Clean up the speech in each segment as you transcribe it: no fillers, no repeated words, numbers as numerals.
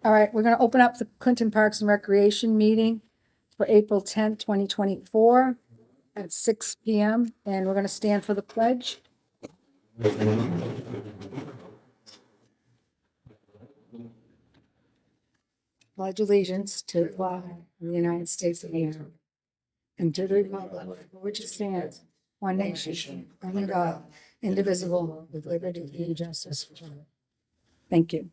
All right, we're gonna open up the Clinton Parks and Recreation meeting for April 10th, 2024 at 6 PM, and we're gonna stand for the pledge. Pledge allegiance to the flag of the United States of America and to the republic for which it stands, one nation, under God, indivisible, with liberty and justice for all. Thank you.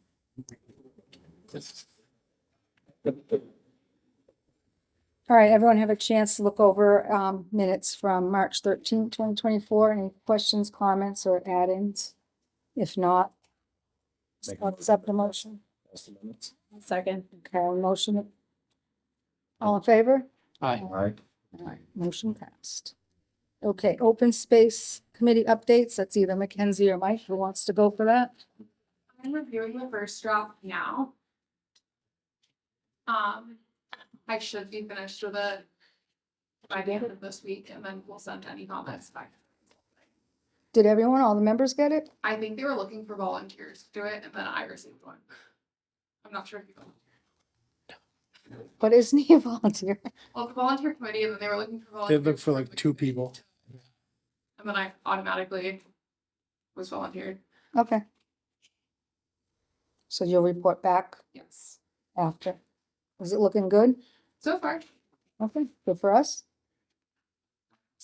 All right, everyone have a chance to look over minutes from March 13th, 2024. Any questions, comments, or add-ins? If not, I'll accept the motion. Second. Okay, motion. All in favor? Aye. All right, motion passed. Okay, open space committee updates. That's either Mackenzie or Mike. Who wants to go for that? I'm reviewing the first draft now. I should be finished with it by the end of this week, and then we'll send any comments back. Did everyone, all the members get it? I think they were looking for volunteers to do it, and then I received one. I'm not sure if you know. But isn't he a volunteer? Well, the volunteer committee, and then they were looking for They volunteers. look for like 2 people. And then I automatically was volunteered. Okay. So you'll report back Yes. after. Is it looking good? So far, Okay, good for us.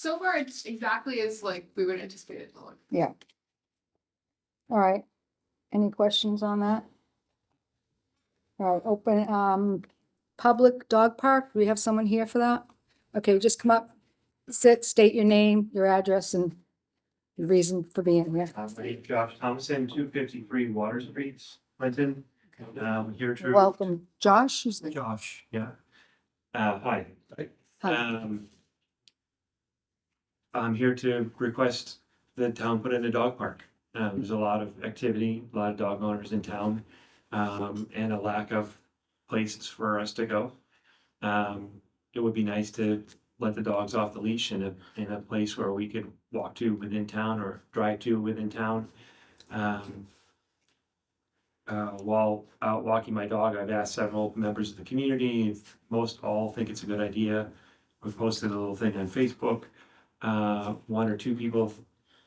it's exactly as like we would anticipate it to look. Yeah. All right. Any questions on that? All right, open, public dog park. Do we have someone here for that? Okay, just come up, sit, state your name, your address, and the reason for being here. My name's Josh Thomason, 253 Water Street, Clinton. Here to. Welcome, Josh. Who's the- Josh, yeah. Hi. Hi. I'm here to request the town put in a dog park. There's a lot of activity, a lot of dog owners in town, and a lack of places for us to go. It would be nice to let the dogs off the leash in a place where we could walk to within town or drive to within town. While out walking my dog, I've asked several members of the community, if most all think it's a good idea. We posted a little thing on Facebook. 1 or 2 people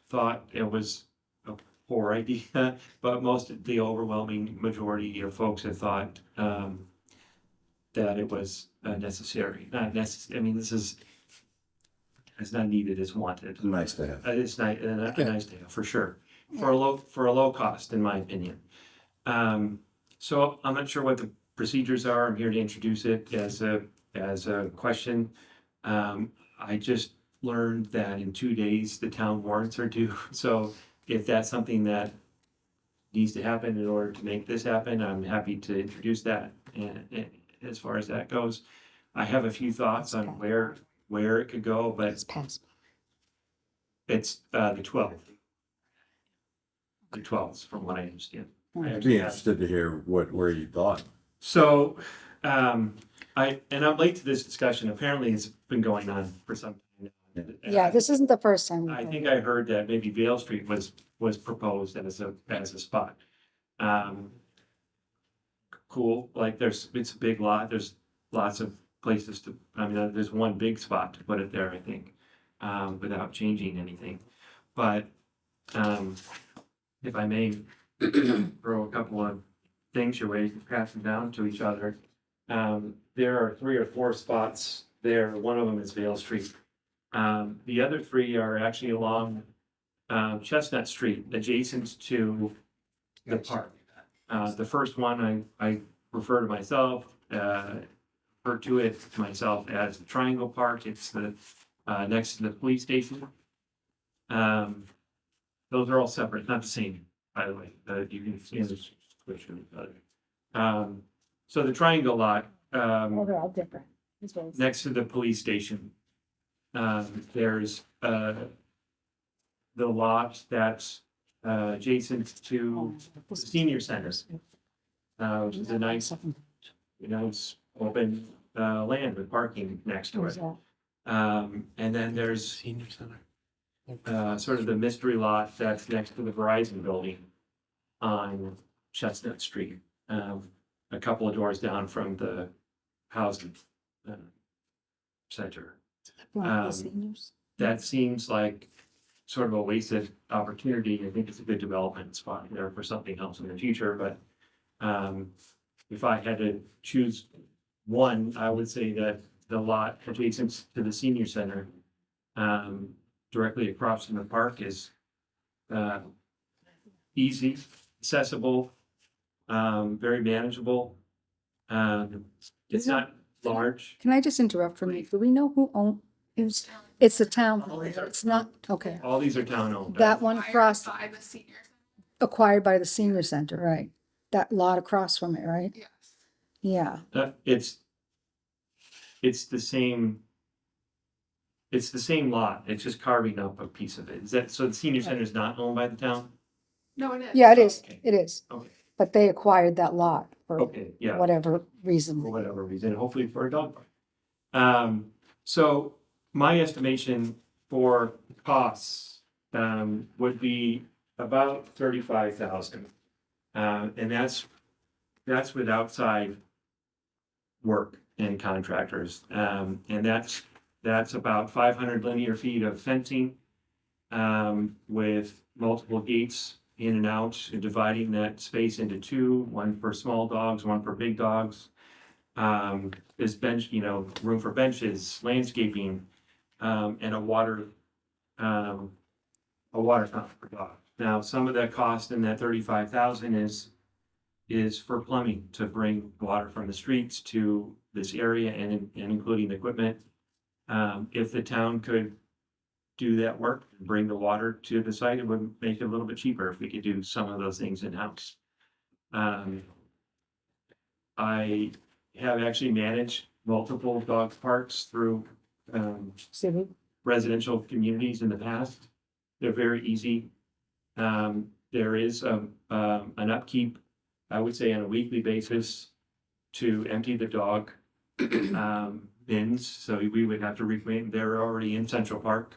thought it was a poor idea, but the overwhelming majority of folks have thought that it was necessary. Not necessary. I mean, it's not needed, it's wanted. Nice to have. It's nice, nice to have, for sure, for a low cost, in my opinion. So I'm not sure what the procedures are. I'm here to introduce it as a question. I just learned that in 2 days, the town warrants are due. So if that's something that needs to happen in order to make this happen, I'm happy to introduce that. And as far as that goes, I have a few thoughts on where it could go, but It's passed. it's the 12th. The 12th, from what I understand. I'd be interested to hear where you thought. So, I'm late to this discussion. Apparently, it's been going on for some time now. Yeah, this isn't the first time. we've I heard think it. I heard that maybe Vale Street was proposed as a spot. Cool, like it's a big lot. There's lots of places to, there's one big spot to put it there, I think, without changing anything. But, if I may throw a couple of things your way, pass them down to each other. There are 3 or 4 spots there. One of them is Vale Street. The other 3 are actually along Chestnut Street, adjacent to the park. The first one, I refer to myself, refer to it to myself as the Triangle Park. It's the next to the police station. Those are all separate, it's not the same, by the way. You can see this switch with each other. So the Triangle lot, Oh, they're all different. These ones. next to the police station. There's the lot that's adjacent to the senior center, which is a nice open land with parking next to Who's it. that? And then there's Senior center. sort of the mystery lot that's next to the Verizon building on Chestnut Street. a couple of doors down from the housing center. Seniors? That seems like sort of a wasted opportunity. I think it's a good development spot there for something else in the future, but if I had to choose one, I would say that the lot adjacent to the senior center, directly across from the park is easy, accessible, very manageable. It's not large. Can I just interrupt for a minute? Do we know who it's the town, it's not, okay. All these are town owned. That one Acquired across, by the seniors. acquired by the senior center, right? That lot across from it, right? Yes. Yeah, It's the same. It's the same lot. It's just carving up a piece of it. Is that, so the senior center is not owned by the town? No, it is. yeah, it is, Okay. it is. Okay. But they acquired that lot for Okay, yeah. whatever For reason. whatever reason, hopefully for a dog park. So my estimation for costs, would be about 35,000. And that's with outside work and contractors. And that's about 500 linear feet of fencing, with multiple gates in and out, and dividing that space into two, one for small dogs, one for big dogs. There's bench, room for benches, landscaping, and a water fountain for dogs. Now, some of that cost in that 35,000 is for plumbing to bring water from the streets to this area and including the equipment. If the town could do that work and bring the water to the site, it would make it a little bit cheaper if we could do some of those things in-house. I have actually managed multiple dog parks through See, residential communities in the past. They're very easy. There is an upkeep, I would say, on a weekly basis to empty the dog bins. So we would have to reclaim. They're already in Central Park,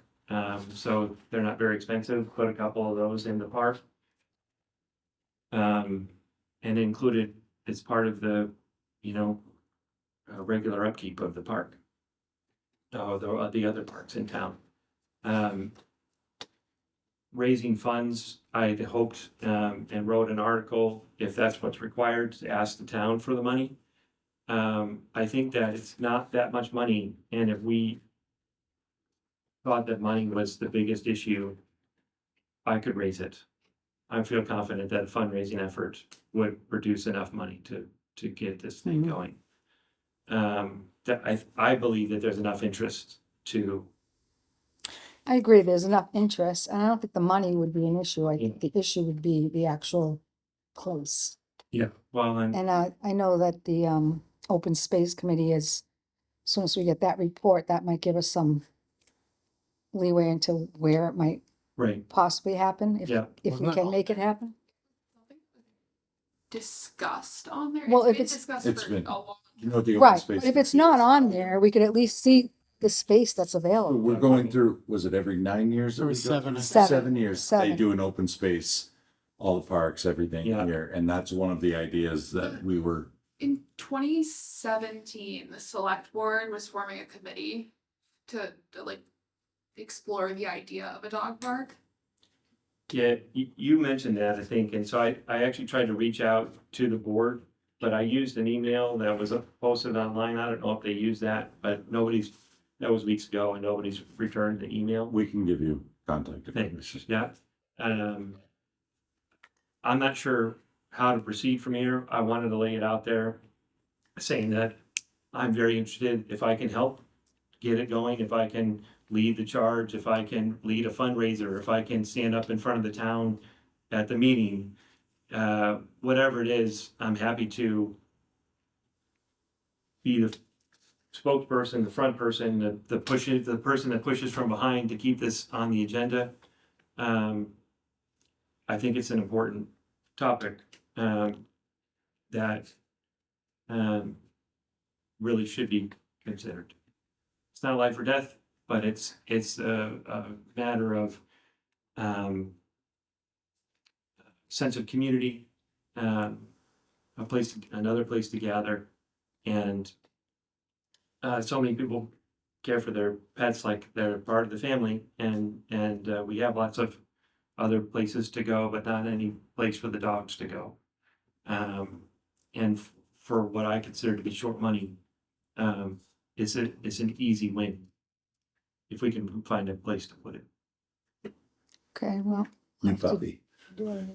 so they're not very expensive. Put a couple of those in the park, and included as part of the, regular upkeep of the park. The other parks in town. Raising funds, I had hoped, and wrote an article, if that's what's required, to ask the town for the money. I think that it's not that much money, and if we thought that money was the biggest issue, I could raise it. I feel confident that a fundraising effort would produce enough money to get this thing Mhm. going. That I believe that there's enough interest to. I agree, there's enough interest, and I don't think the money would be an issue. I think the issue would be the actual place. Yeah, well, and And I know that the Open Space Committee is, as soon as we get that report, that might give us some leeway into where it might right, possibly happen, if Yeah. we Wasn't can it- make it happen. Discussed on there. Well, if been it's- discussed It's for been- a long. You know what the open Right, space but if it's is? not on there, we could at least see the space that's available. We're going through, was it every 9 years? that Every we go seven, through? I think. 7 years, they Seven. do an open space, all the parks, everything Yeah. here, and that's one of the ideas that we were, In 2017, the select board was forming a committee to like explore the idea of a dog park. yeah, you mentioned that, I think, and so I actually tried to reach out to the board, but I used an email that was posted online. I don't know if they used that, but that was weeks ago and nobody's returned the email. we can give you contact Thanks, information. yeah. I'm not sure how to proceed from here. I wanted to lay it out there, saying that I'm very interested if I can help get it going, if I can lead the charge, if I can lead a fundraiser, if I can stand up in front of the town at the meeting, whatever it is, I'm happy to be the spokesperson, the front person, the person that pushes from behind to keep this on the agenda. I think it's an important topic, that, really should be considered. It's not life or death, but it's a matter of, sense of community, another place to gather. And so many people care for their pets like they're part of the family, and we have lots of other places to go, but not any place for the dogs to go. And for what I consider to be short money, it's an easy win if we can find a place to put it. Okay, well. New puppy. There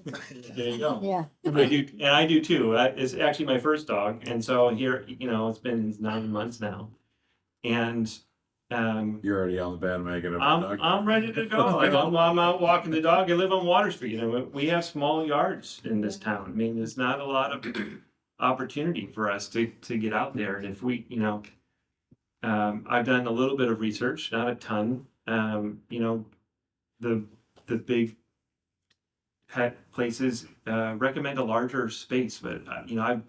you go. Yeah, I do too. It's actually my first dog, and so here, it's been 9 months now, and You're already on the bandwagon of I'm dog. I'm ready to go. Like, I'm out walking the dog. I live on Water Street. We have small yards in this town. I mean, there's not a lot of opportunity for us to get out there. And if we, I've done a little bit of research, not a ton. The big pet places recommend a larger space, but I've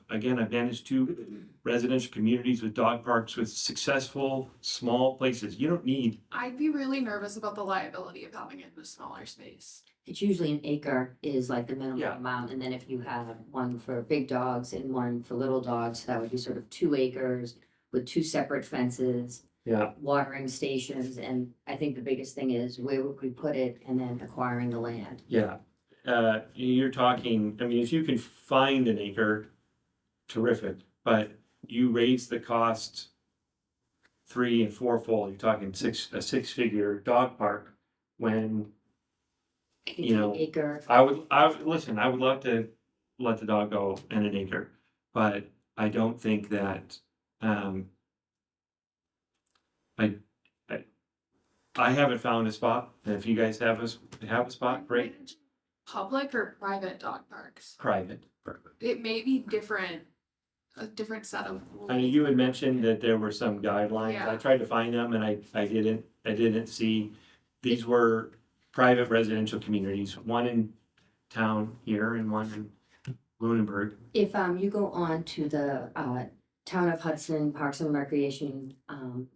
managed 2 residential communities with dog parks with successful small places. You don't need. I'd be really nervous about the liability of having it in a smaller space. It's usually an acre is like the minimum Yeah. amount, and then if you have one for big dogs and one for little dogs, that would be sort of 2 acres with 2 separate fences, Yeah. watering stations, and I think the biggest thing is where would we put it, and then acquiring the land. Yeah. You're talking, I mean, if you can find an acre, terrific, but you raise the cost 3 and 4-fold. You're talking a 6-figure dog park when I think You an know, acre, I would listen, I would love to let the dog go in an acre, but I don't think that, I haven't found a spot. And if you guys have a spot, great, Public or private dog parks? private. It may be a different set of I mean, rules. you had mentioned that there were some guidelines. I Yeah. tried to find them and I didn't see. These were private residential communities, one in town here and one in Lunenburg. if you go on to the Town of Hudson Parks and Recreation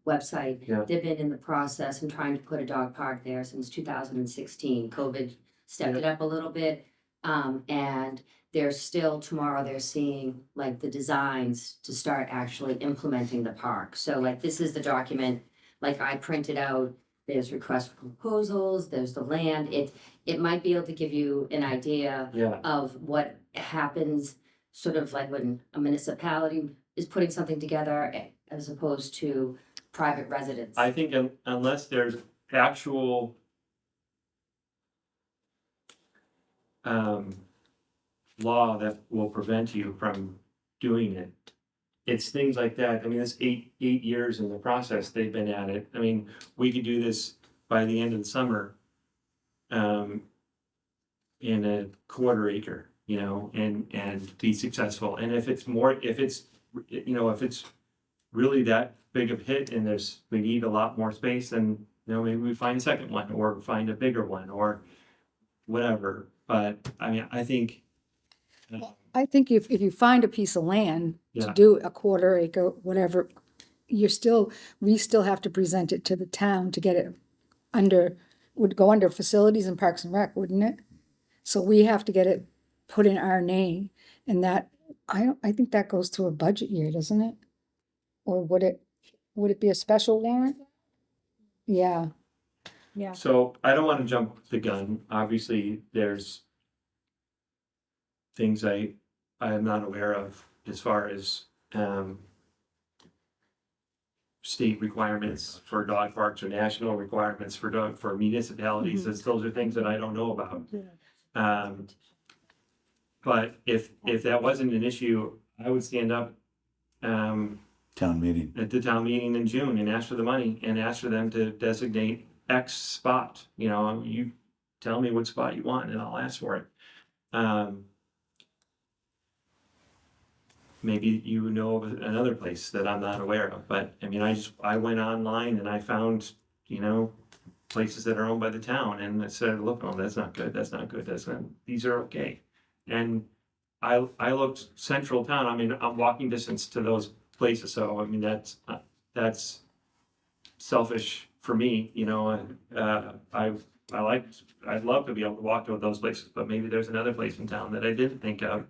website, Yeah. they've been in the process and trying to put a dog park there since 2016. COVID stepped it up a little bit. And tomorrow they're seeing like the designs to start actually implementing the park. So like this is the document, like I printed out, there's requests for proposals, there's the land. It might be able to give you an idea Yeah. of what happens sort of like when a municipality is putting something together as opposed to private residents. I think unless there's actual law that will prevent you from doing it, it's things like that. I mean, it's 8 years in the process they've been at it. I mean, we could do this by the end of the summer, in a quarter acre, and be successful. And if it's really that big of a hit and we need a lot more space, then maybe we find a second one or find a bigger one or whatever. But I mean, I think I think if you find a piece of land to Yeah. do a quarter acre, whatever, we still have to present it to the town to get it would go under facilities and parks and rec, wouldn't it? So we have to get it put in our name, and that, I think that goes through a budget year, doesn't it? Or would it be a special warrant? Yeah. Yeah. so. I don't want to jump the gun. Obviously, there's things I am not aware of as far as state requirements for dog parks or national requirements for municipalities. Those are things that I don't know about. But if that wasn't an issue, I would stand up Town meeting. at the town meeting in June and ask for the money and ask for them to designate X spot. You tell me what spot you want and I'll ask for it. Maybe you know of another place that I'm not aware of, but I mean, I went online and I found, places that are owned by the town and I said, look, oh, that's not good, these are okay. And I looked central town, I mean, I'm walking distance to those places, so I mean, that's selfish for me, I'd love to be able to walk to those places, but maybe there's another place in town that I didn't think of.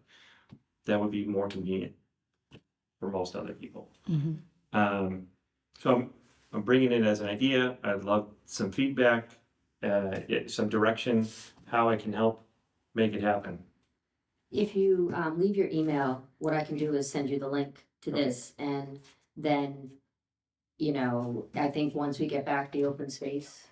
that would be more convenient for most other people. Mhm. So I'm bringing it as an idea. I'd love some feedback, some direction, how I can help make it happen. If you leave your email, what I can do is send you the link to Okay. this, and then, you know, I think once we get back the open space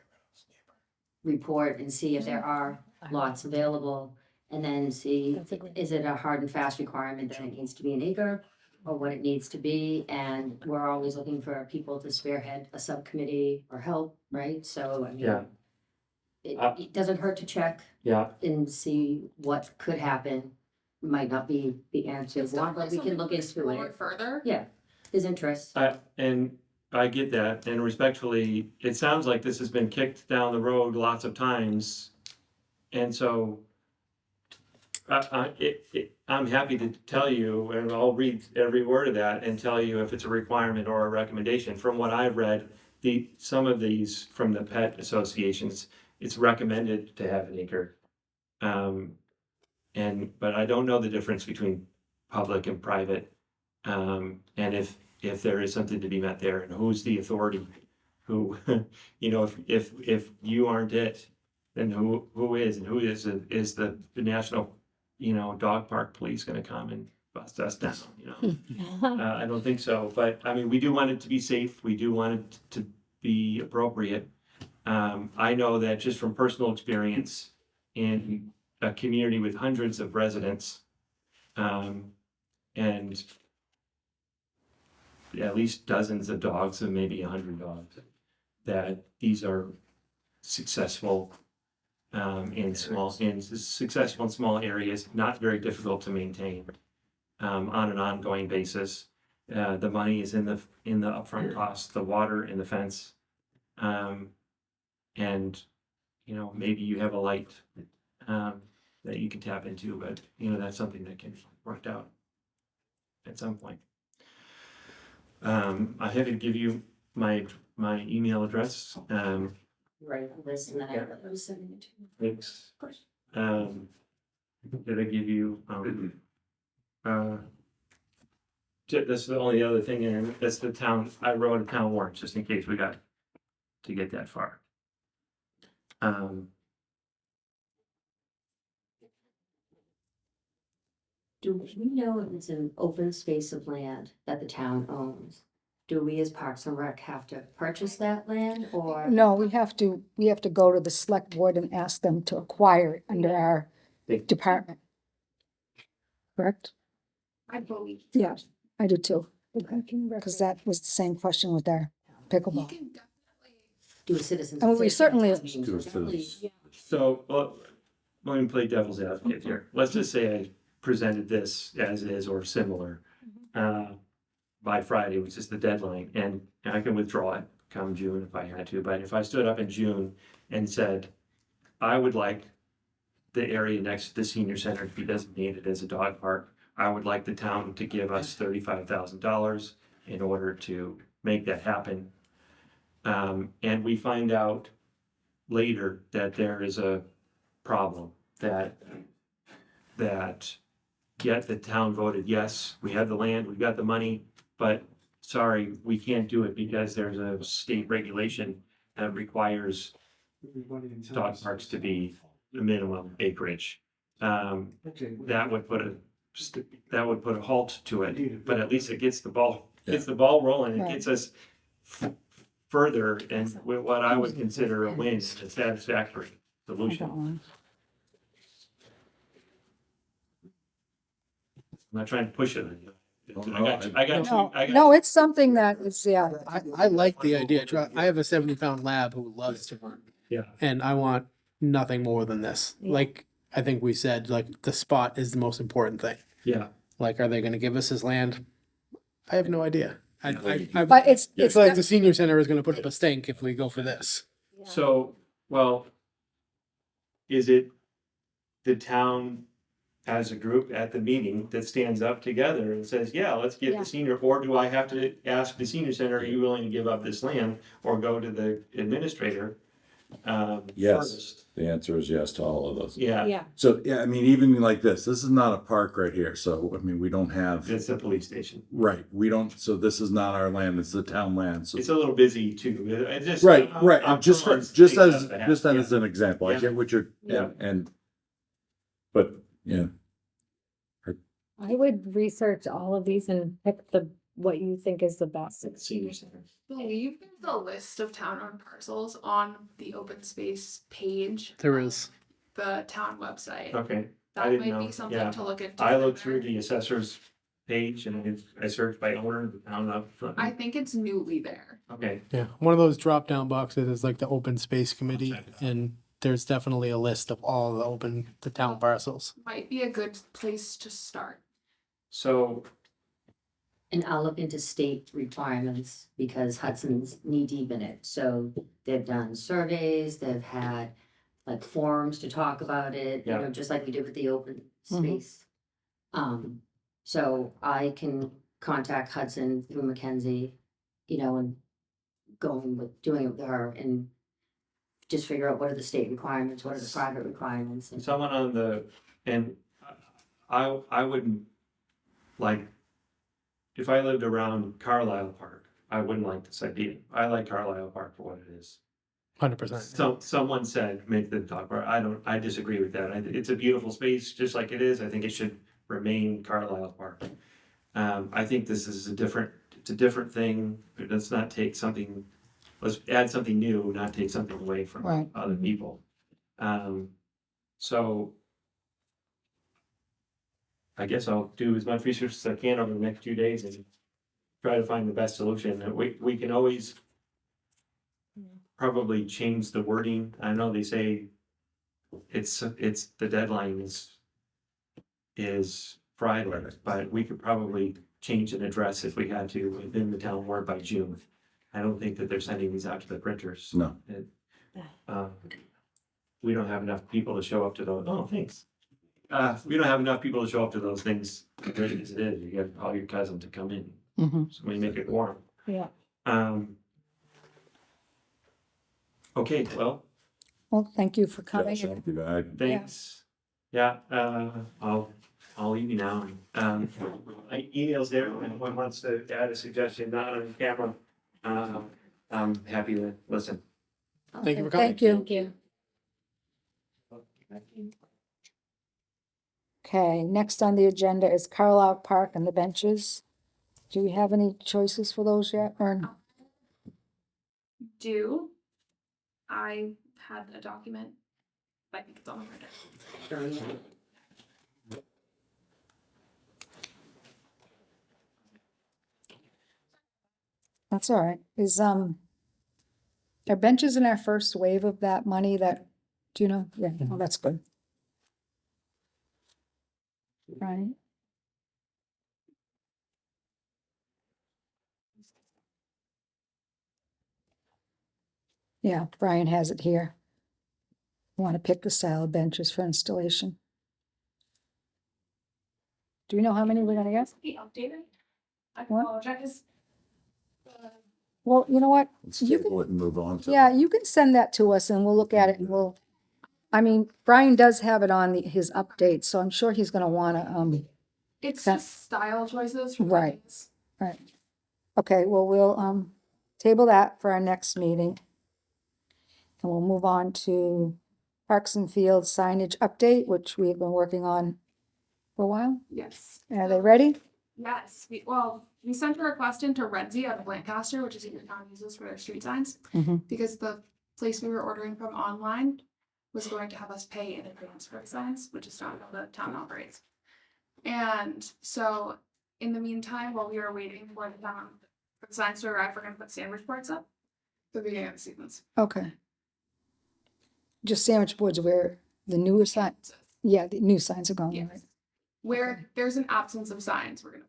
report and see if there are lots available, and then see, That's a great- is it a hard and fast requirement that it needs to be an acre, or what it needs to be, and we're always looking for people to spearhead a subcommittee or help, right? So, I mean, Yeah. it, Uh, it doesn't hurt to check Yeah, and see what could happen. Might not be the answer, It's one, but we definitely can look something into to explore it. further. Yeah, there's interest. and I get that, and respectfully, it sounds like this has been kicked down the road lots of times. And so I'm happy to tell you, and I'll read every word of that and tell you if it's a requirement or a recommendation. From what I've read, some of these from the pet associations, it's recommended to have an acre. But I don't know the difference between public and private. And if there is something to be met there, and who's the authority? Who, you know, if you aren't it, then who is, and who is the national, dog park police gonna come and bust us down, I don't think so, but I mean, we do want it to be safe, we do want it to be appropriate. I know that just from personal experience in a community with hundreds of residents, and at least dozens of dogs, and maybe 100 dogs, that these are successful successful in small areas, not very difficult to maintain on an ongoing basis. The money is in the upfront costs, the water and the fence. And maybe you have a light that you can tap into, but that's something that can be worked out at some point. I had to give you my email address. Right, this, and then Yeah. I was sending it to you. Thanks. Did I give you, that's the only other thing, and that's the town, I wrote a town warrant, just in case we got to get that far. Do we know if it's an open space of land that the town owns? Do we as Parks and Rec have to purchase that land, or? No, we have to go to the select board and ask them to acquire it under our department. Correct? I believe. Yeah, I do too. Because that was the same question with our You pickleball. can definitely. Do a citizens? Oh, we certainly- Do a citizens- So, let me play devil's advocate here. Let's just say I presented this as is or similar by Friday, which is the deadline, and I can withdraw it come June if I had to. But if I stood up in June and said, I would like the area next to the senior center to be designated as a dog park, I would like the town to give us $35,000 in order to make that happen. And we find out later that there is a problem, that yet the town voted yes, we have the land, we've got the money, but sorry, we can't do it because there's a state regulation that requires dog parks to be the minimum acreage. That would put a halt to it, but at least it gets the ball rolling, it Right. gets us further, and with what I would consider a win, a satisfactory I got solution. one. I'm not trying to push it on you. No, it's something that is, yeah, I like the idea. I have a 70-pound lab who loves to run. Yeah. And I want nothing more than this. Yeah. Like I think we said, like the spot is the most important thing. Yeah, Like, are they going to give us this land? I have no idea. I but it's, feel like the senior center is going to put up a stink if we go for this. so, well, is it the town as a group at the meeting that stands up together and says, yeah, let's get Yeah. the senior, or do I have to ask the senior center, are you willing to give up this land, or go to the administrator? Yes. first. The answer is yes to all of those. Yeah, So, yeah, I mean, even like this is not a park right here. So, I mean, we don't have, it's the police station. right, we don't, so this is not our land, it's the town land. So, It's a little busy too. It just. right, I'm- right. I'm Just throwing as, things out just there. as an example, I Yeah. get what you're, Yeah. but, yeah. I would research all of these and pick what you think is the best. Senior center. I believe there's a list of town-owned parcels on the open space page. There of is. The town website. Okay, I That didn't might know. be something Yeah. to look into. I looked through further. the assessor's page and I searched by owner, I don't know. I think it's newly there. Okay, Yeah, one of those drop down boxes is like the open space committee, check it out. and there's definitely a list of all the town parcels. Might be a good place to start. so, And I'll look into state requirements because Hudson's knee deep in it. So they've done surveys, they've had like forums to talk about it, you Yeah. know, just like we did with the open Mhm. space. So I can contact Hudson through Mackenzie, you know, and doing it with her and just figure out what are the state requirements, what are the private requirements. And someone on the, and I wouldn't like, if I lived around Carlisle Park, I wouldn't like this idea. I like Carlisle Park for what it is. 100%. So someone said, make the dog park. I disagree with that. It's a beautiful space, just like it is. I think it should remain Carlisle Park. I think this is it's a different thing. Let's not take something, let's add something new, not take something away from Right. other people. So I guess I'll do as much research as I can over the next 2 days and try to find the best solution. And we can always probably change the wording. I know they say it's the deadline is Friday, Friday. but we could probably change an address if we had to within the town board by June. I don't think that they're sending these out to the printers. No. We don't have enough people to show up to those. Oh, thanks. We don't have enough people to show up to those things as it is. You get all your cousins to come in, Mhm. so we make it warm. Yeah. Okay, well, Well, thank you for coming. Yes, thank you. thanks. Yeah, I'll leave you now. My email's there. If anyone wants to add a suggestion, not on camera, I'm happy to listen. Thank you for coming. Thank you. Thank you. Okay, next on the agenda is Carlisle Park and the benches. Do we have any choices for those yet, or? I had a document. I think it's on the printer. That's all right. Are benches in our first wave of that money that, do you know? Yeah, oh, that's good. Right. Yeah, Brian has it here. Want to pick the style of benches for installation. Do you know how many we're gonna get? Be updated. I What? apologize. Well, you know what? Let's You can- table it and move on to. Yeah, you can send that to us and we'll look at it and I mean, Brian does have it on his update, so I'm sure he's gonna wanna, It's That- just style choices. for Right. buttons. right. Okay, well, we'll, table that for our next meeting. And we'll move on to Parks and Fields signage update, which we've been working on for a while. Yes. Are they So- ready? Yes, we sent a request into Renzi out of Lancaster, which is what the town uses for their street signs, Mhm. because the place we were ordering from online was going to have us pay in advance for the signs, which is not how the town operates. And so, in the meantime, while we were waiting for the signs to arrive, we're gonna put sandwich boards up for the beginning of the seasons. Okay. Just sandwich boards where the newer signs, yeah, the new signs are going, right? Yes. Where there's an absence of signs, we're gonna.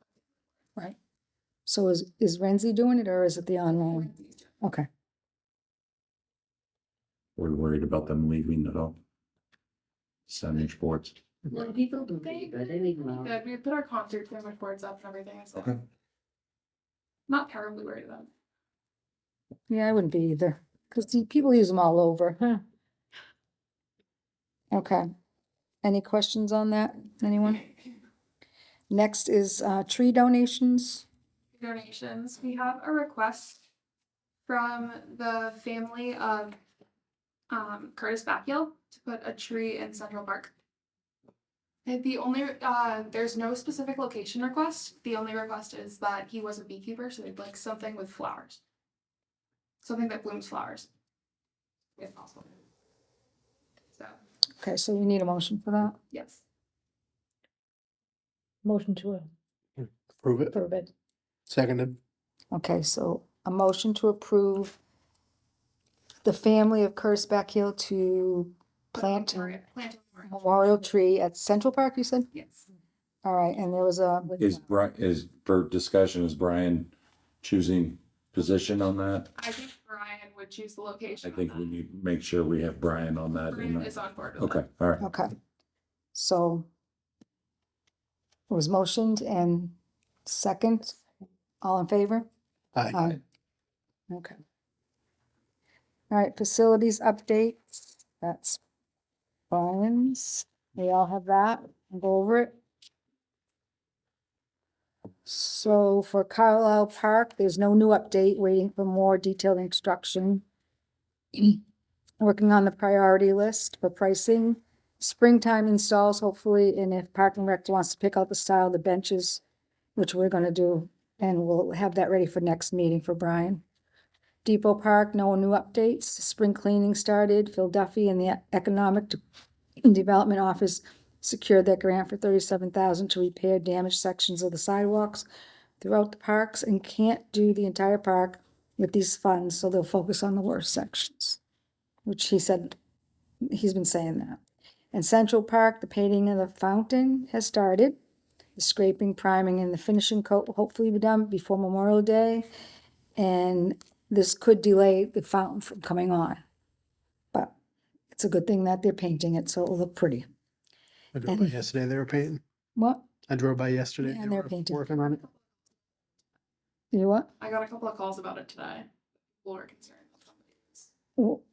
Right. So is Renzi doing it or is it the online? Okay, We're worried about them leaving at all. Signage boards. No, people do pretty good. They leave them out. Good, we put our concert sandwich boards up and everything, so. Okay. Not terribly worried about it. yeah, I wouldn't be either. Cause people use them all over. Huh. Okay. Any questions on that? Anyone? Next is, tree donations. Donations. We have a request from the family of Curtis Backiel to put a tree in Central Park. And the only there's no specific location request. The only request is that he was a beekeeper, so they'd like something with flowers. Something that blooms flowers. If possible. So, Okay, so we need a motion for that. yes. Motion to Approve it. approve it. Seconded. Okay, so a motion to approve the family of Curtis Backill to plant a Plant a memorial tree at Central Park, you said? Yes. All right, and there was a, Is for discussion, is Brian choosing position on that? I think Brian would choose the location. I think we need to make sure we have Brian on that. Brian is on board with Okay, it. all right. okay. So it was motioned and second, all in favor? Aye. Aye. Okay. All right, facilities updates, that's Brian's. We all have that, We'll go over it. So for Carlisle Park, there's no new update, waiting for more detailed instruction. Working on the priority list for pricing, springtime installs hopefully, and if Park and Rec wants to pick out the style of the benches, which we're gonna do, and we'll have that ready for next meeting for Brian. Depot Park, no new updates, spring cleaning started, Phil Duffy and the Economic Development Office secured that grant for $37,000 to repair damaged sections of the sidewalks throughout the parks, and can't do the entire park with these funds, so they'll focus on the worst sections, which he said, he's been saying that. And Central Park, the painting of the fountain has started. The scraping, priming, and the finishing coat will hopefully be done before Memorial Day. And this could delay the fountain from coming on. But it's a good thing that they're painting it, so it'll look pretty. I drove by And- yesterday, they were painting. What? I drove by yesterday. Yeah, they and they're were painting. Working on it. You what? I got a couple of calls about it today. People were concerned.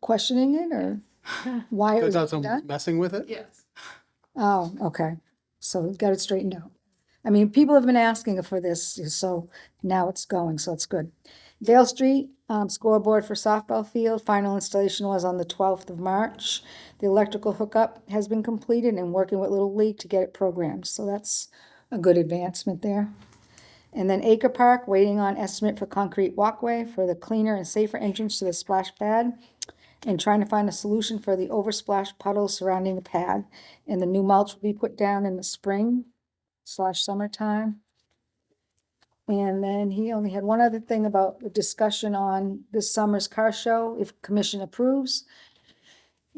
Questioning it or why it I was thought someone was done? messing with it. Yes. Oh, okay. So we got it straightened out. I mean, people have been asking for this, so now it's going, so it's good. Vale Street, scoreboard for softball field, final installation was on the 12th of March. The electrical hookup has been completed and working with Little League to get it programmed, so that's a good advancement there. And then Acre Park, waiting on estimate for concrete walkway for the cleaner and safer entrance to the splash pad, and trying to find a solution for the oversplash puddles surrounding the pad. And the new mulch will be put down in the spring/summertime. And then he only had one other thing about the discussion on this summer's car show, if commission approves.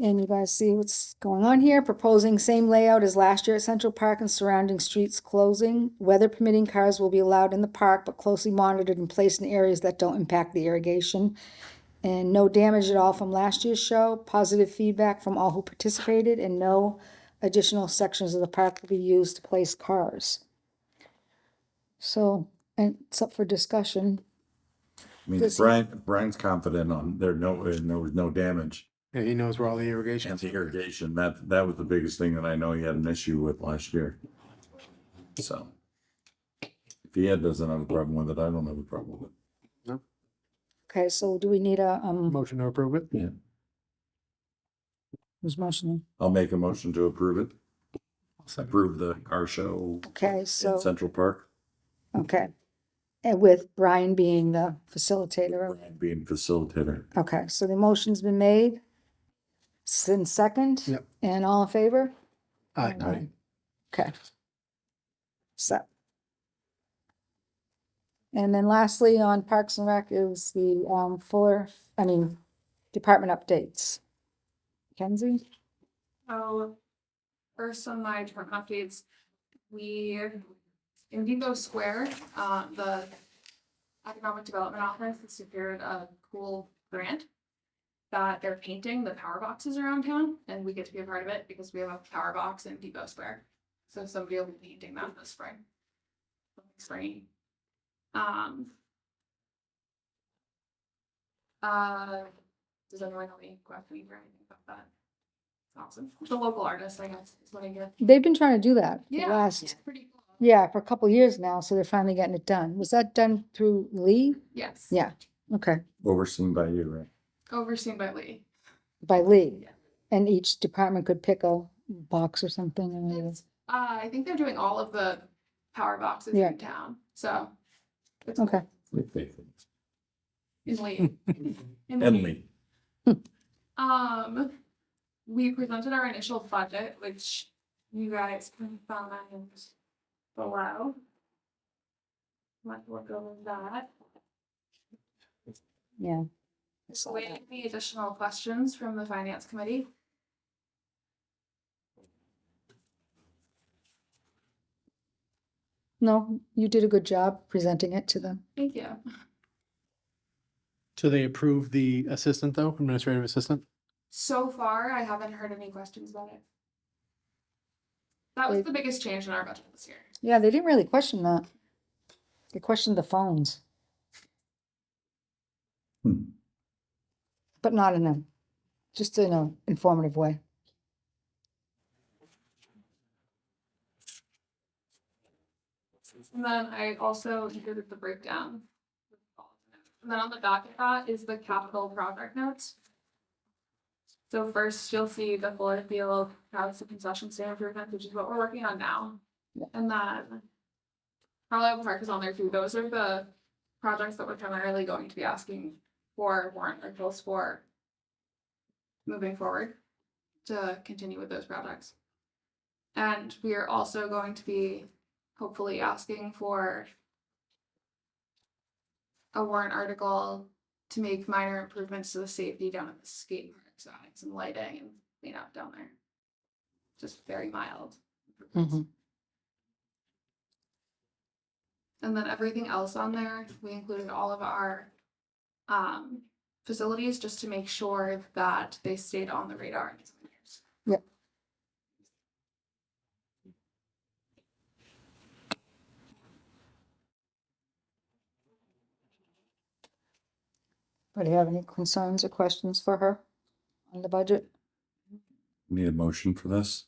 And you guys see what's going on here, proposing same layout as last year at Central Park and surrounding streets closing. Weather permitting, cars will be allowed in the park, but closely monitored and placed in areas that don't impact the irrigation. And no damage at all from last year's show, positive feedback from all who participated, and no additional sections of the park will be used to place cars. So, and it's up for discussion. I mean, Does he- Brian's confident on there was no damage. Yeah, he knows where all the irrigation. And the irrigation, that was the biggest thing that I know he had an issue with last year. So. If he doesn't have a problem with it, I don't have a problem with it. Okay, so do we need a, Motion to approve it. Yeah. who's motioning? I'll make a motion to approve it. Approve the car show Okay, in so, Central Park, okay. And with Brian being the facilitator. Brian being facilitator. Okay, so the motion's been made. Sin second? Yep. And all in favor? Aye. Aye. Okay. So. And then lastly, on Parks and Rec is the department updates. Kenzie? So, first on my department updates, we, in Depot Square, the Economic Development Office has secured a cool grant that they're painting the power boxes around town, and we get to be a part of it because we have a power box in Depot Square. So somebody will be painting that this spring. Spring. Does anyone have any questions or anything about that? Awesome. The local artist, I guess, is what I get. They've been trying to do that the Yeah, last, it's pretty cool. yeah, for a couple years now, so they're finally getting it done. Was that done through Lee? Yes. Yeah, okay, Overseen by you, right? Overseen by Lee. by Lee. Yeah. And each department could pick a box or something. or whatever. It's, I think they're doing all of the power boxes Yeah. in town, so. It's Okay. cool. In Lee. In And me. We presented our initial budget, which you guys can find below. Let's look over that. Yeah. I saw that. Waiting the additional questions from the finance committee. No, you did a good job presenting it to them. Thank you. So they approve the assistant though, administrative assistant? So far, I haven't heard any questions about it. That was They- the biggest change in our budget this year. Yeah, they didn't really question that. They questioned the phones, Hmm. but not in a, just in a informative way. And then I also included the breakdown. And then on the docket dot is the capital project notes. So first you'll see the Fuller Field House and concession stand improvement, which is what we're working on now. Yeah. And then Carlisle Park is on there too. Those are the projects that we're primarily going to be asking for warrant articles for moving forward to continue with those projects. And we are also going to be hopefully asking for a warrant article to make minor improvements to the safety down at the skate park, so adding some lighting and clean up down there. Just very mild improvements. Mhm. And then everything else on there, we included all of our facilities just to make sure that they stayed on the radar in some years. Yep. But do you have any concerns or questions for her on the budget? Need a motion for this?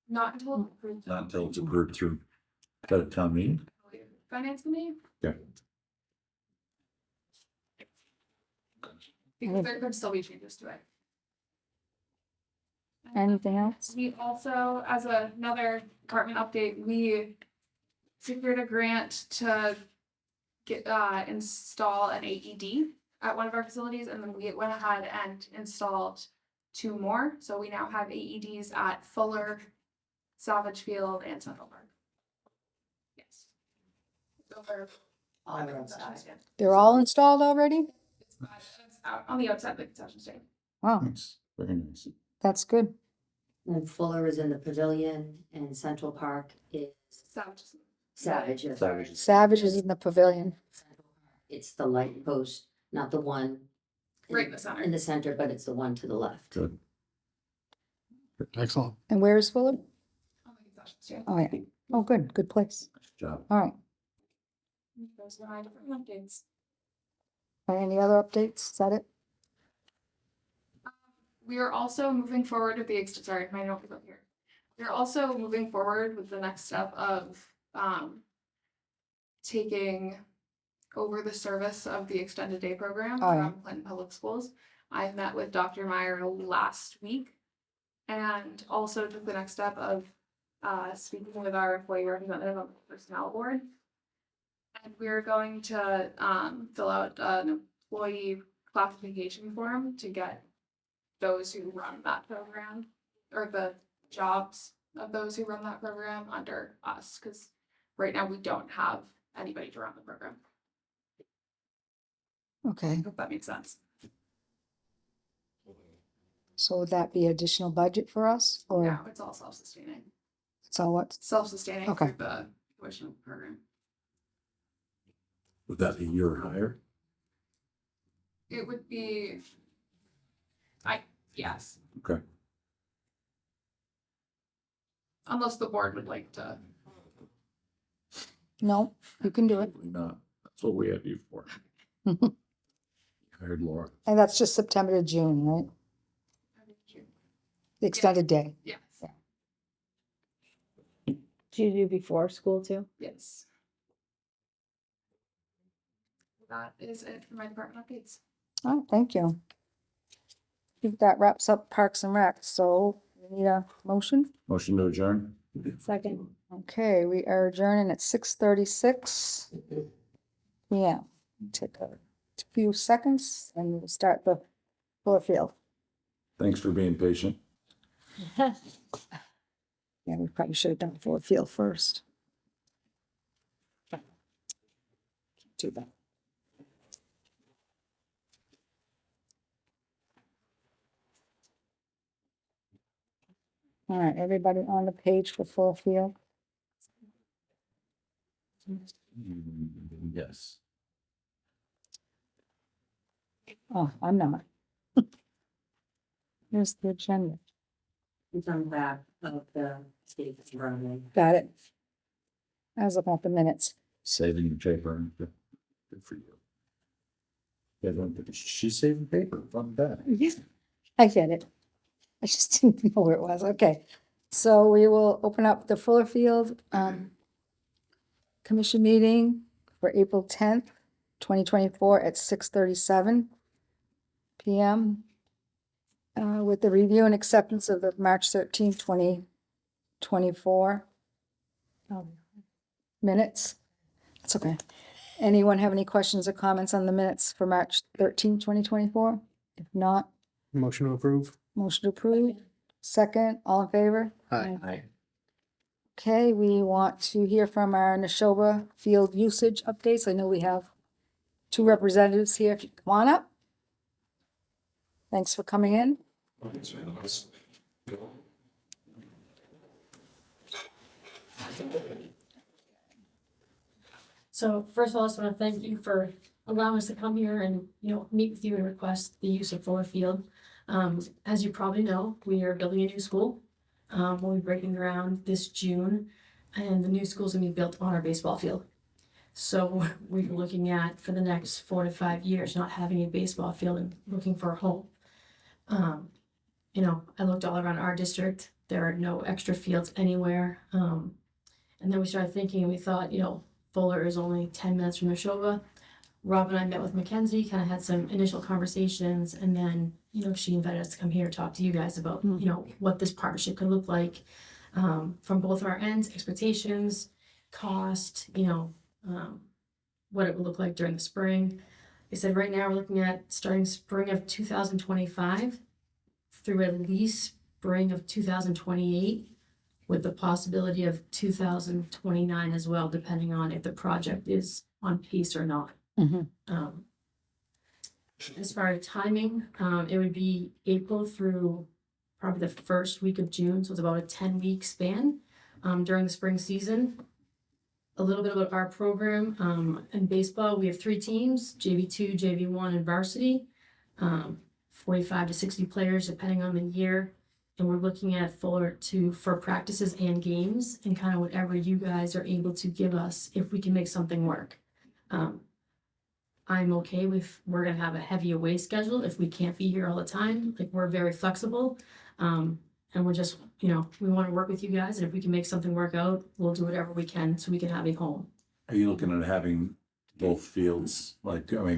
Not until approved. Not until it's approved through the town meeting? Finance committee? Yeah. Because there could still be changes to it. Anything else? We also, as another department update, we secured a grant to get, install an AED at one of our facilities, and then we went ahead and installed 2 more. So we now have AEDs at Fuller, Savage Field, and Central Park. Yes. Over On the concession outside. stand. They're all installed already? It's out on the outside of the concession stand. Wow, Nice, very nice. that's good. And Fuller is in the pavilion and Central Park is Savage. Savage. Savage. Savage is in the pavilion. It's the light post, not the one. Right in the center. In the center, but it's the one to the left. Good. Excellent. And where is Fuller? On the concession stand. Oh, yeah. Oh, good, good place. Nice job. All right. Those are my different updates. All right, any other updates? Is that it? We are also moving forward with the sorry, my note is up here. We are also moving forward with the next step of taking over the service of the extended day program Oh, yeah. from Clinton Public Schools. I met with Dr. Meyer last week and also took the next step of speaking with our employee representative on the personnel board. And we're going to fill out an employee classification form to get those who run that program or the jobs of those who run that program under us, because right now we don't have anybody to run the program. Okay, I hope that makes sense. so would that be additional budget for us No, or it's all self-sustaining. it's all what? Self-sustaining Okay. through the tuition program. Would that be your hire? It would be, yes, Okay. unless the board would like to. No, you can do it. Probably not. That's what we have you for. I heard Laura. And that's just September to June, right? The extended day. Yes, Do you do before school too? yes. That is it for my department updates. Oh, thank you. I think that wraps up Parks and Rec, so we need a motion. Motion to adjourn? Second. Okay, we are adjourning at 6:36 PM. Take a few seconds and we'll start the floor field. Thanks for being patient. Yeah, we probably should have done floor field first. Do that. All right, everybody on the page for full field? Yes. Oh, I'm not. Here's the agenda. It's on the back of the state environment. Got it. I was looking at the minutes. Saving the paper. Good for you. Yeah, she's saving paper. Fun that. I get it. I just didn't know where it was. Okay. So we will open up the Fuller Field commission meeting for April 10th, 2024 at 6:37 PM with the review and acceptance of the March 13th, 2024 minutes. That's okay. Anyone have any questions or comments on the minutes for March 13th, 2024? If not, Motion to approve. motion to approve. Second, all in favor? Aye. Okay, we want to hear from our Neshoba field usage updates. I know we have two representatives here. If you come on up. Thanks for coming in. So first of all, I just want to thank you for allowing us to come here and, meet with you and request the use of Fuller Field. As you probably know, we are building a new school. We'll be breaking ground this June, and the new school's gonna be built on our baseball field. So we're looking at, for the next 4 to 5 years, not having a baseball field and looking for a home. I looked all around our district. There are no extra fields anywhere. And then we started thinking and we thought, Fuller is only 10 minutes from Neshoba. Rob and I met with Mackenzie, kind of had some initial conversations, and then, she invited us to come here and talk to you guys about, what this partnership could look like from both of our ends, expectations, cost, what it would look like during the spring. They said right now we're looking at starting spring of 2025 through at least spring of 2028, with the possibility of 2029 as well, depending on if the project is on pace or not. As far as timing, it would be April through probably the first week of June, so it's about a 10-week span during the spring season. A little bit about our program. In baseball, we have 3 teams, JV2, JV1, and varsity. 45 to 60 players depending on the year. And we're looking at Fuller for practices and games and kind of whatever you guys are able to give us if we can make something work. I'm okay with, we're gonna have a heavy away schedule if we can't be here all the time. Like, we're very flexible. And we're just, we want to work with you guys, and if we can make something work out, we'll do whatever we can so we can have a home. Are you looking at having both fields,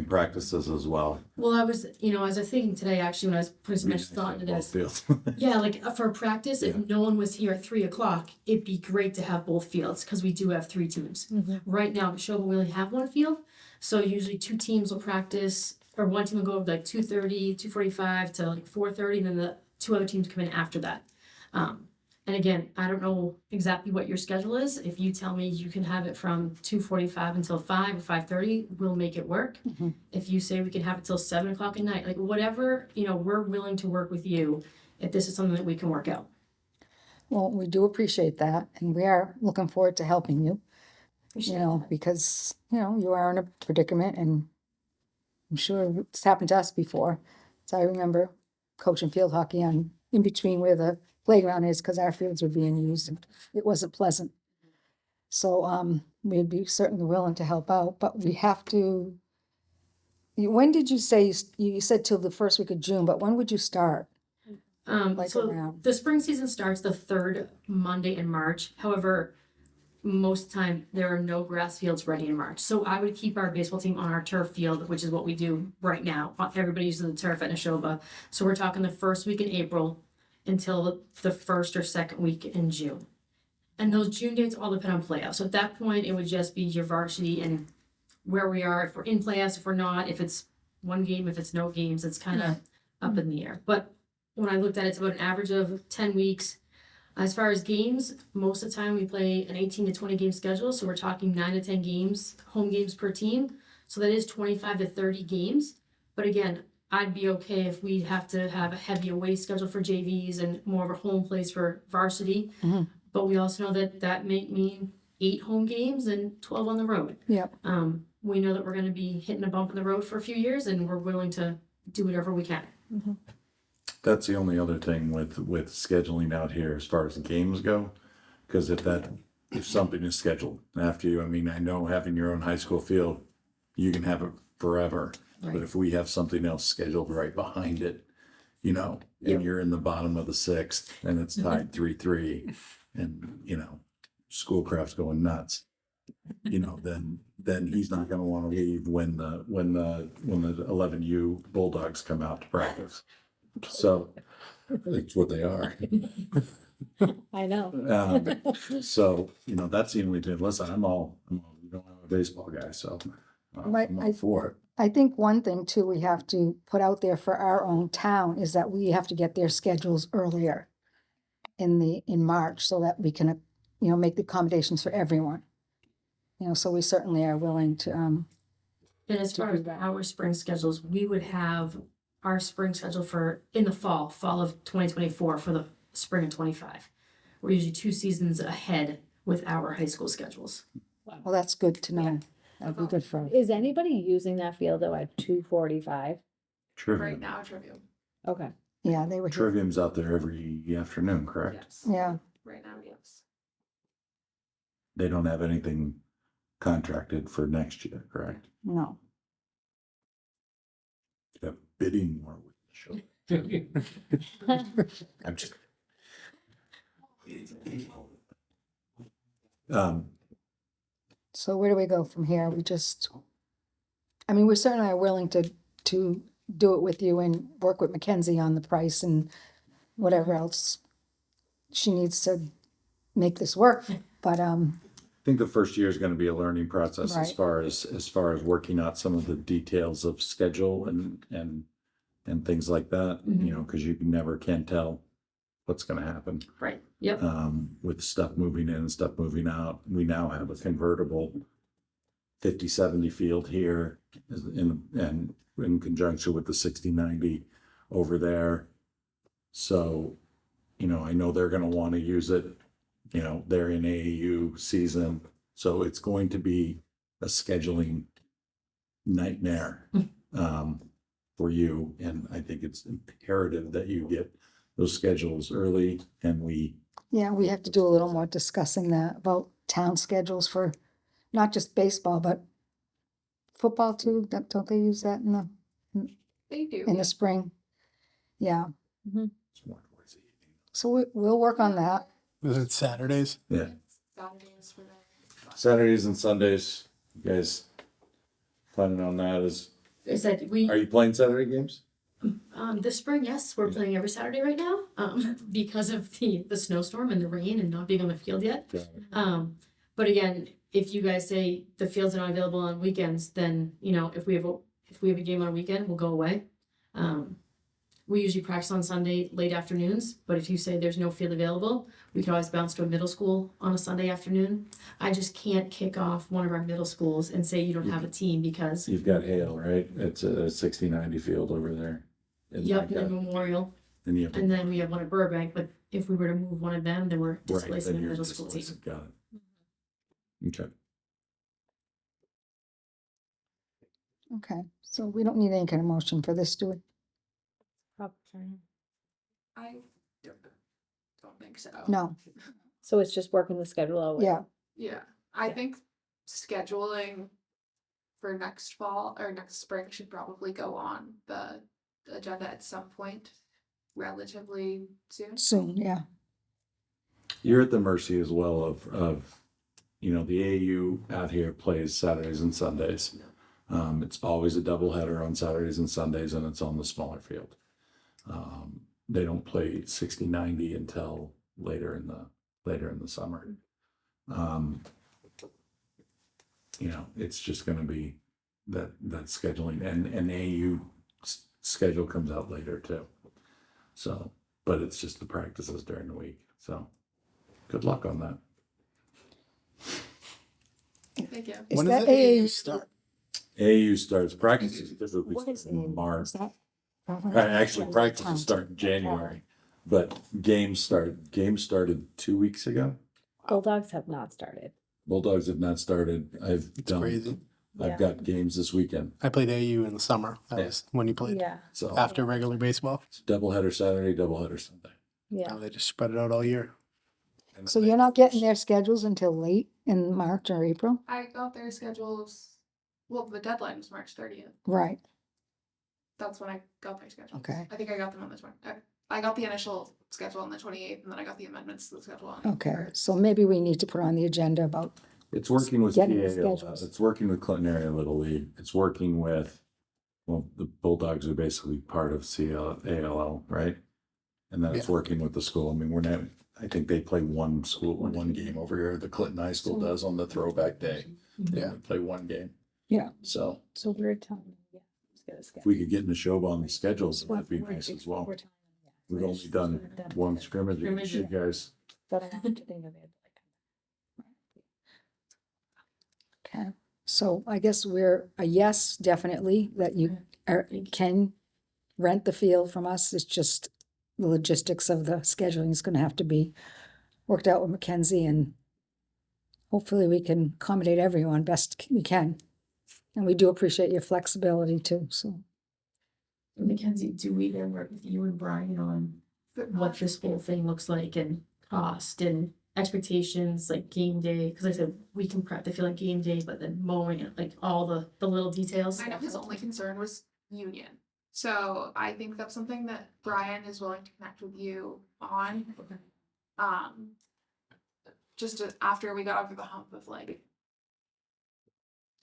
practices as well? Well, I was, I was thinking today, actually, when I was putting some extra thought into Both this. fields. Yeah, like for practice, if Yeah. no one was here at 3:00, it'd be great to have both fields because we do have 3 teams. Right now, Neshoba, we only have 1 field, so usually 2 teams will practice, or one team will go like 2:30, 2:45 to like 4:30, and then the 2 other teams come in after that. And again, I don't know exactly what your schedule is. If you tell me you can have it from 2:45 until 5 or 5:30, we'll make it work. If you say we can have it till 7:00 at night, like whatever, we're willing to work with you if this is something that we can work out. Well, we do appreciate that, and we are looking forward to helping you, Appreciate that. because, you are in a predicament, and I'm sure it's happened to us before. So I remember coaching field hockey in between where the playground is, because our fields were being used, and it wasn't pleasant. So we'd be certainly willing to help out, but we have to When did you say, you said till the first week of June, but when would you start? Like So around? the spring season starts the third Monday in March. However, most of the time there are no grass fields ready in March. So I would keep our baseball team on our turf field, which is what we do right now. Everybody uses the turf at Neshoba. So we're talking the first week in April until the first or second week in June. And those June dates all depend on playoffs. So at that point, it would just be your varsity and where we are, if we're in playoffs, if we're not, if it's one game, if it's no games, it's kind of up in the air. But when I looked at it, it's about an average of 10 weeks. As far as games, most of the time we play an 18 to 20 game schedule. So we're talking 9 to 10 games, home games per team. So that is 25 to 30 games. But again, I'd be okay if we have to have a heavy away schedule for JVs and more of a home place for varsity. Mhm. But we also know that that may mean 8 home games and 12 on the road. Yep. We know that we're going to be hitting a bump in the road for a few years, and we're willing to do whatever we can. That's the only other thing with scheduling out here as far as the games go. Because if something is scheduled after you, I mean, I know having your own high school field, you can have it forever. But Right. if we have something else scheduled right behind it, you know, and Yep. you're in the bottom of the sixth and it's tied 3-3 and, you know, Schoolcraft's going nuts, you know, then he's not gonna wanna leave when the 11U Bulldogs come out to practice. So that's what they are. I know. So, you know, that's the only thing. Listen, you know, I'm a baseball guy, so Right, I'm I- all for it. I think one thing too, we have to put out there for our own town is that we have to get their schedules earlier in March so that we can, you know, make the accommodations for everyone. You know, so we certainly are willing to, And as To far do as that. our spring schedules, we would have our spring schedule for in the fall of 2024 for the spring of 25. We're usually 2 seasons ahead with our high school schedules. well, that's good to know. That'd be good for us. Is anybody using that field though at 2:45? Right Trivium. now, Trivium. Okay. Yeah, they were here. Trivium's out there every afternoon, correct? Yes. Yeah, Right now, yes. They don't have anything contracted for next year, correct? no. They have bidding war with the show. I'm just. So where do we go from here? We just, I mean, we certainly are willing to do it with you and work with Mackenzie on the price and whatever else she needs to make this work. But, I think the first year is gonna be a learning process as Right. far as working out some of the details of schedule and things like that, you know, cause you never can tell what's gonna happen. Right. Yep. With stuff moving in and stuff moving out. We now have a convertible 50-70 field here and in conjunction with the 60-90 over there. So, you know, I know they're gonna wanna use it. You know, they're in AAU season, so it's going to be a scheduling nightmare for you. And I think it's imperative that you get those schedules early and we yeah, we have to do a little more discussing that about town schedules for not just baseball, but football too. Don't they use that They do. in the spring? Yeah, it's more towards the evening. so we'll work on that. Is it Saturdays? Yeah, Saturdays for them. Saturdays and Sundays, you guys planning on that is, I said we are you playing Saturday games? this spring, yes, we're playing every Saturday right now. Because of the snowstorm and the rain and not being on the field yet. But again, if you guys say the fields are not available on weekends, then you know if we have a game on a weekend, we'll go away. We usually practice on Sunday late afternoons, but if you say there's no field available, we can always bounce to a middle school on a Sunday afternoon. I just can't kick off one of our middle schools and say you don't have a team because You've got Hale, right? It's a 60-90 field over there. And yep, like and that. Memorial, And you have and then we have one at Burbank. But if we were to move one of them, then we're right, displacing then a you're middle school team. displacing. Got it. Okay. Okay, so we don't need any kind of motion for this, do we? I don't think so. No, So it's just working the schedule out. yeah, Yeah, I think scheduling for next fall or next spring should probably go on the agenda at some point relatively soon. Soon, yeah. You're at the mercy as well of, you know, the AU out here plays Saturdays and Sundays. It's always a doubleheader on Saturdays and Sundays, and it's on the smaller field. They don't play 60-90 until later in the summer. You know, it's just gonna be that scheduling, and AU schedule comes out later too. So, but it's just the practices during the week, so good luck on that. Thank you. Is When that does the AAU AAU? start? AAU starts practices typically What is in AAU? March. Is that? Actually, practices start in January, but games started 2 weeks ago. Bulldogs have not started. Bulldogs have not started. It's crazy. I've Yeah. got games this weekend, I played AU in the summer. That Yeah. was when you played Yeah, so after regular baseball. it's doubleheader Saturday, doubleheader Sunday. yeah. Now they just spread it out all year. And So you're not getting their schedules until late in March or April? I got their schedules. Well, the deadline was March 30th. Right, That's when I got their schedules. Okay. I think I got them on the 20. I got the initial schedule on the 28th, and then I got the amendments to the schedule on. okay. So maybe we need to put on the agenda about, It's working with Getting the CAL, schedules. it's working with Clinton Area Little League. It's working with, well, the Bulldogs are basically part of ALL, right? And then it's Yeah. working with the school. I mean, we're not, I think they play one game over here. The Clinton High School does on the throwback day. Yeah. We play one game. Yeah. So So we're telling, yeah. let's get a if schedule. we could get in the show on the schedules, Well, that'd be we're- nice as well. we're telling them, yeah. We've only done one scrimmage. Scrimmage, You yeah. guys, But I have to think of it. okay. So I guess we're a yes, definitely, that you can rent the field from us. It's just the logistics of the scheduling is gonna have to be worked out with Mackenzie, and hopefully we can accommodate everyone best we can. And we do appreciate your flexibility too, so. Mackenzie, do we then work with you and Brian on what this whole thing looks like and cost and expectations, like game day? Because I said we can prep the field like game day, but then mowing it, like all the little details. I know his only concern was union. So I think that's something that Brian is willing to connect with you on. Just after we got over the hump of like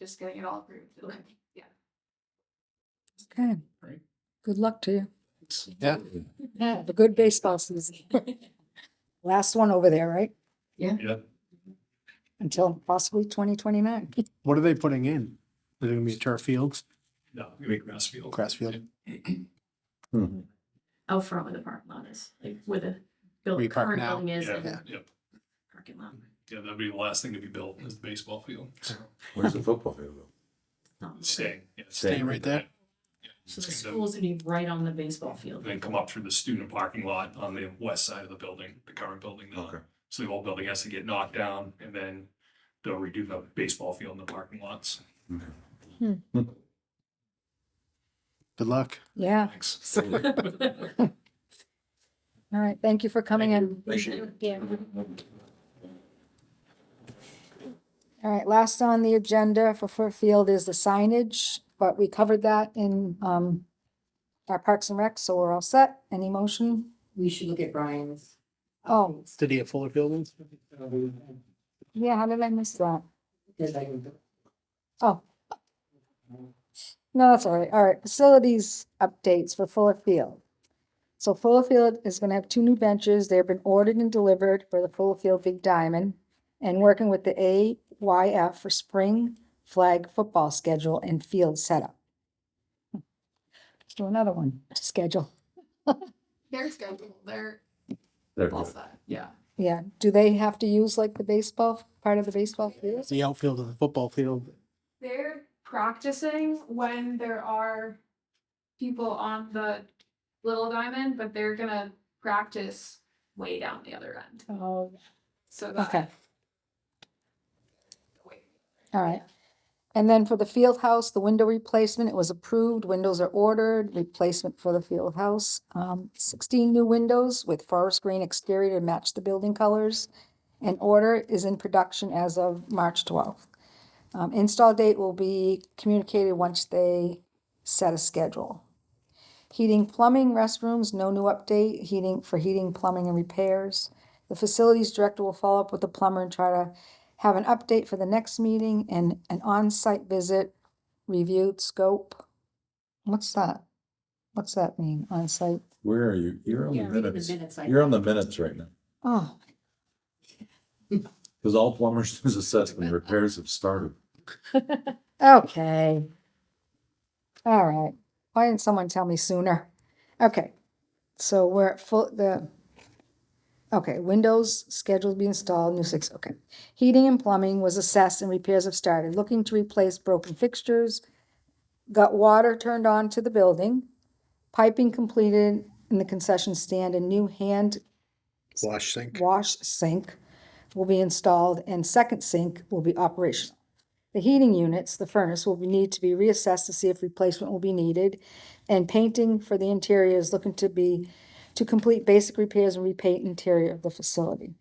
just getting it all approved. Like, yeah. Okay. Right. Good luck to you. Yeah. Have a good baseball season. Last one over there, right? Yeah. Yeah. Until possibly 2029. What are they putting in? Is it gonna be turf fields, No, we make grass field. grass field? Out front where the parking lot is, like where the Where you park current now. building is. Yeah, and yeah, Parking lot. yeah, that'd be the last thing to be built is the baseball field. So, where's the football field? Not- staying. Yeah, Staying right there? Yeah, So the it's gonna- school's gonna be right on the baseball field. And then come up through the student parking lot on the west side of the building, the current building now. Okay. So the old building has to get knocked down and then they'll redo the baseball field in the parking lots. Good luck. Yeah, Thanks. all right, thank you for coming in. Yeah. All right, last on the agenda for Field is the signage, but we covered that in our Parks and Rec, so we're all set. Any motion? We should look at Brian's. Oh. Did he have Fuller Field? Yeah, how did I miss that? Because I, Oh. No, that's all right. All right, facilities updates for Fuller Field. So Fuller Field is gonna have 2 new benches. They've been ordered and delivered for the Fuller Field Big Diamond, and working with the AYF for spring flag football schedule and field setup. Let's do another one to schedule. They're scheduled. They're They're all good. set. Yeah. Yeah, do they have to use like the baseball, part of the baseball field? It's the outfield of the football field. They're practicing when there are people on the little diamond, but they're gonna practice way down the other end. Oh, So that Okay, all right. And then for the field house, the window replacement, it was approved, windows are ordered, replacement for the field house. 16 new windows with forest green exterior to match the building colors. And order is in production as of March 12th. Install date will be communicated once they set a schedule. Heating, plumbing, restrooms, no new update, heating, plumbing and repairs. The facilities director will follow up with the plumber and try to have an update for the next meeting and an on-site visit, reviewed scope. What's that? What's that mean, on-site? Where are you? You're on the Yeah, reading the minutes. minutes, I You're on the think. minutes right now. Oh, Because all plumbers do is assessment, repairs have started. okay. All right. Why didn't someone tell me sooner? Okay, so we're at okay, windows scheduled to be installed, new six, okay. Heating and plumbing was assessed and repairs have started. Looking to replace broken fixtures. Got water turned on to the building. Piping completed in the concession stand. A new hand Wash sink. wash sink will be installed and second sink will be operational. The heating units, the furnace, need to be reassessed to see if replacement will be needed. And painting for the interior is looking to complete basic repairs and repaint interior of the facility.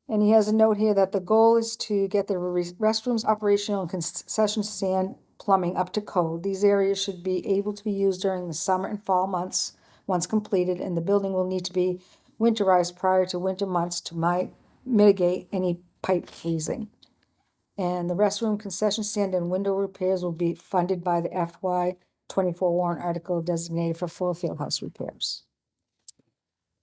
And he has a note here that the goal is to get the restrooms operational and concession stand plumbing up to code. These areas should be able to be used during the summer and fall months once completed, and the building will need to be winterized prior to winter months to mitigate any pipe freezing. And the restroom concession stand and window repairs will be funded by the FY 24 warrant article designated for full field house repairs.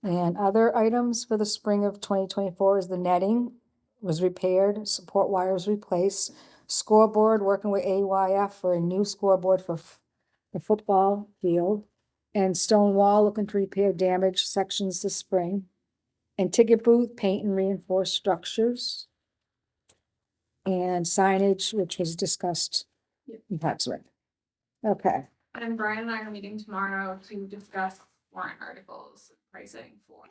And other items for the spring of 2024 is the netting was repaired, support wires replaced, scoreboard, working with AYF for a new scoreboard for the football field, and stone wall looking to repair damaged sections this spring, and ticket booth, paint and reinforce structures, and signage, which was discussed in Pat's Rec. Okay, And Brian and I are meeting tomorrow to discuss warrant articles pricing for.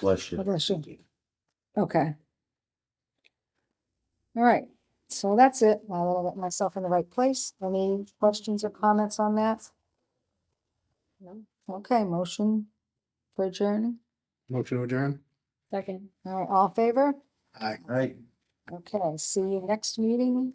Bless you. God bless you. Okay. All right, so that's it. I'll get myself in the right place. Any questions or comments on that? No. Okay, motion for adjourning. Motion to adjourn. Second. All right, all in favor? Aye. Right. Okay, see you next meeting.